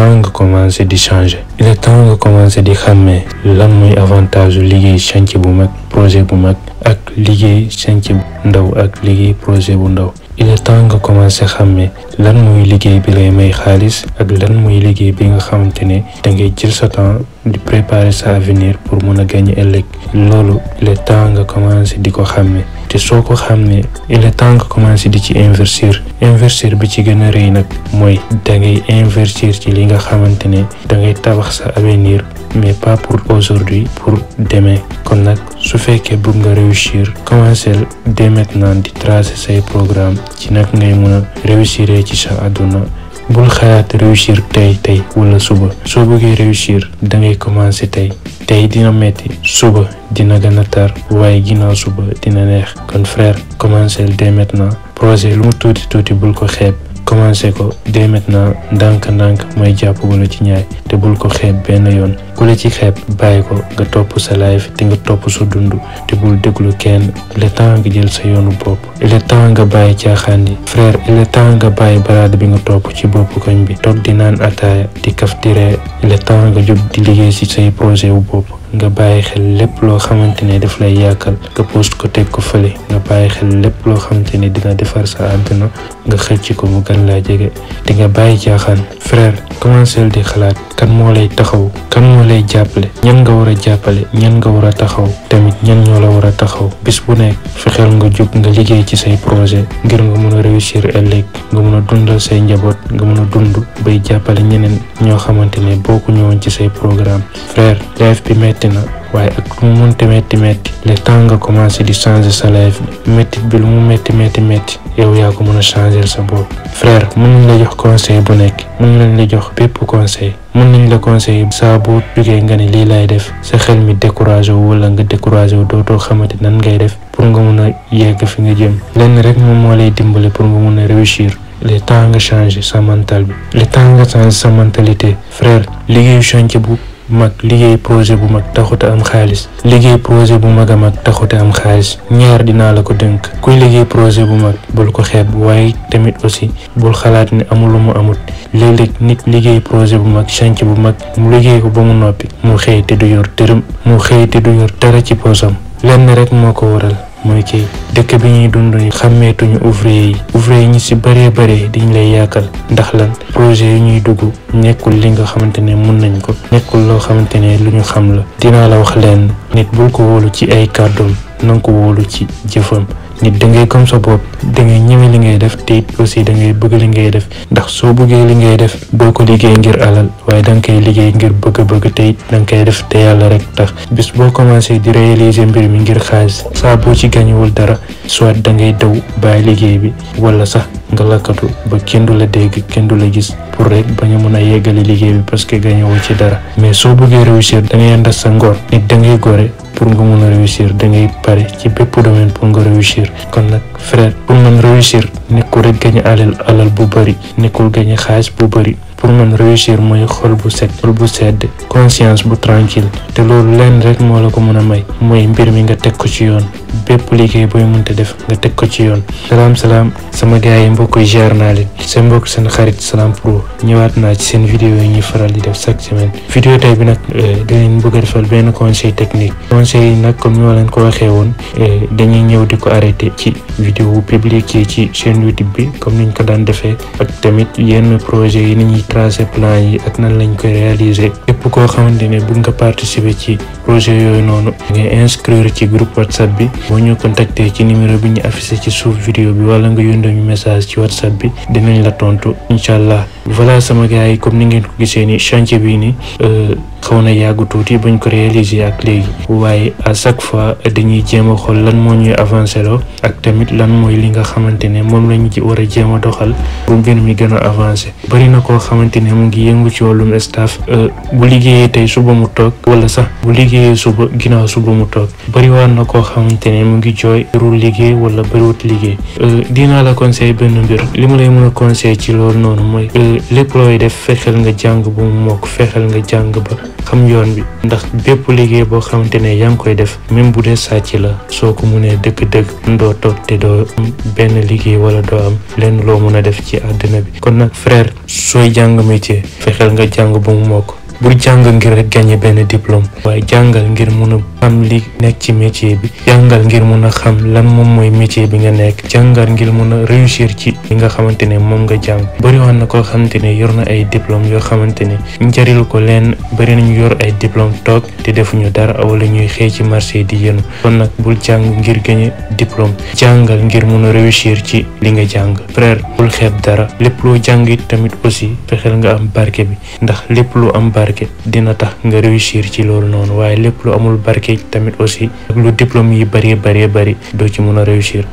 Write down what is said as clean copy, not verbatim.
temps nga commencer di changer. Il est temps nga commencer di xàmmee lan mooy avantage liggéey chantier bu mag projet bu mag ak liggéey chantier bu ndaw ak liggéey projet bu ndaw. Il est temps nga commencer xàmmee lan mooy liggéey bi lay may xaalis ak lan mooy liggéey bi nga xamante ne da ngay jël sa temps di préparer sa avenir pour mën a gagner ëllëg. loolu il est temps nga commencer di ko xàmmee te soo ko xàmmee il est temps nga commencer di ci investir bi ci gën a rëy nag mooy da ngay investir ci li nga xamante ne da ngay tabax sa avenir mais pas pour aujourd'hui, pour demain. kon nag su fekkee bëgg nga réussir commencer dès maintenant di tracer say programme ci nag ngay mën a réussir ci sa àdduna. bul xalaat réussir tey wala suba soo bëggee réussir da ngay commencer tey dina metti suba dina gën a tar waaye ginnaaw suba dina neex. kon frère commencer dès maintenant projet lu mu tuuti bul ko xeeb. commencé ko dès maintenant ndànk mooy jàpp gu la ci ñaay te bul ko xeeb benn yoon ku la ci xeeb bàyyi ko nga topp sa life te nga topp sa dund te bul déglu kenn. il est temps nga jël sa yoonu bopp. il est temps nga bàyyi caaxaan yi frère. il est temps nga bàyyi baraade bi nga topp ci bopp koñ bi toog di naan ataaya di kaf di ree. il est temps nga jóg di liggéey ci say projet wu bopp. nga bàyyi xel lépp loo xamante ne daf lay yàkkal nga post ko teg ko fële. nga bàyyi xel lépp loo xamante ne dina defar sa àdduna nga xëcc ko mu gën laa jege te nga bàyyi caaxaan. frère commencé di xalaat kan moo lay taxaw kan moo lay jàppale ñan nga war a jàppale ñan nga war a taxaw tamit ñan ñoo la war a taxaw. bis bu nekk fexeel nga jóg nga liggéey ci say projet ngir nga mën a réussir ëllëg nga mën a dundal say njaboot nga mën a dund bay jàppale ñeneen ñoo xamante ne bokku ñëwoon ci say programme. frère life bi metti na waaye ak lu mu mënti metti le temps nga commencé di changer sa life bi métti bi lu mu metti yow yaa ko mën a changer sa bopp. frère mën nañ la jox conseil bu nekk mën nañ la jox bépp conseil mën nañ la conseil saa boo jógee nga ne lii laay def sa xel mi découragé wu wala nga découragé wu dootoo xamante nan ngay def pour nga mën a yegg fi nga jëm. lenn rek moom moo lay dimbale pour nga mën a réussir. le temps nga changer sa mental bi le temps nga changer sa mentalité. frère liggéeyu chantier bu mag liggéey projet bu mag taxuta am xaalis. liggéey projet bu mag a mag taxuta am xaalis. ñaar dinaa la ko dënk kuy liggéey projet bu mag bul ko xeeb waaye tamit aussi bul xalaat ne amul lu mu amut. léeg-léeg nit liggéey projet bu mag chantier bu mag mu liggéey ko ba mu noppi mu xëy te du yor dërëm mu xëy te du yor dara ci poosam. lenn rek moo ko waral mooy kii dëkk bi ñuy dund ni xàmmeetuñu ouvrier yi ñi ci bëree diñ lay yàkkal ndax lan projet yi ñuy dugg nekkul li nga xamante ne mun nañ ko nekkul loo xamante ne lu ñu xam la. dinaa la wax leen nit bul ko wóolu ci ay kàddoom nanga ko wóolu ci jëfam. nit da ngay comme sa bopp da ngay ñeme li ngay def te aussi da ngay bëgg li ngay def ndax soo bëggee li ngay def doo ko liggéey ngir alal waaye da nga koy liggéey ngir bëgg te it da nga koy def te yàlla rek tax. bis boo commencé di réaliser mbir mi ngir xaalis saa boo ci gañewul dara soit da ngay daw bàyyi liggéey bi wala sax nga lakkatu ba kenn du la dégg kenn du la gis pour rek bañ a mën a yeggali liggéey bi parce que gañewul ci dara. mais soo bëggee réussir da ngay ànd ak sa ngor. nit da ngay gore pour nga mën a réussir da ngay pare ci bépp domaine pour nga réussir. kon nag frère pour man réussir nekkul rek gañe alal bu bëri nekkul gañe xaalis bu bëri. pour man réussir mooy xol bu sedd conscience bu tranquille te loolu lenn rek moo la ko mën a may mooy mbir mi nga teg ko ci yoon. bépp liggéey booy mënta def nga teg ko ci yoon. salaam sama gars yi mbokk yi jaar naa leen seen mbokk seen xarit Salam Pro ñëwaat naa ci seen vidéo yi ñuy faral di def chaque semaine. vidéo tey bi nag dinañ bëgg a defal benn conseil technique. conseil yi nag comme ñoo leen ko waxee woon dañuy ñëw di ko arrêté ci vidéo publique yi ci chaîne YouTube bi comme niñ ko daan defee ak tamit yenn projet yi ni ñuy tracer plan yi ak nan lañ koy réaliser. képp koo xamante ne bëgg nga participer ci projet yooyu noonu nga inscrire ci groupe WhatsApp bi. boo ñu contacter ci numéro bi ñu affiché ci suuf vidéo bi wala nga yónnee ñu message ci WhatsApp bi dinañ la tontu incha allah. voilà sama gars yi comme ni ngeen ko gisee ni chantier bii ni xaw na yàggu tuuti bañ ko réaliser ak léegi waaye à chaque fois dañuy jéem a xool lan moo ñuy avancé loo ak tamit lan mooy li nga xamante ne moom lañu ci war a jéem a doxal bu mbir mi gën a avancé. bari na koo xamante ne mu ngi yëngu ci wàllum staff bu liggéeyee tey suba mu toog wala sax bu liggéeyee suba ginnaaw suba mu toog bari waan na koo xamante ne mu ngi jooy bariwul liggéey wala bariwut liggéey dinaa la conseil benn mbir li ma lay mën a conseil ci loolu noonu mooy lépp looy def fexeel nga jàng bu mu mokk fexeel nga jàng ba xam yoon bi ndax bépp liggéey boo xamante ne yaa ngi koy def même bu dee sàcc la soo ko mënee dëgg-dëgg doo toog te doo am benn liggéey wala doo am lenn loo mën a def ci àddina bi kon nag frère sooy jàng métier fexeel nga jàng bu mu mokk bul jàng ngir rek gagné benn diplôme waaye jàngal ngir mun a xam li nekk ci métier bi jàngal ngir mun a xam lan moom mooy métier bi nga nekk jàngal ngir mun a réussir ci li nga xamante ne moom nga jàng bëri woon na koo xamante ne yor na ay diplôme yoo xamante ne njarilu ko leen bëri nañu yor ay diplôme toog te defuñu dara wala ñuy xëy ci marché di yéenu kon nag bul jàng ngir gagné diplôme jàngal ngir mun a réussir ci li nga jàng frère bul xeeb dara lépp loo jàng it tamit aussi fexeel nga am barke bi ndax lépp lu am barke dina tax nga réussir ci loolu noonu waaye lépp lu amul barke tamit aussi ak lu diplôme yi bari doo ci mën a réussir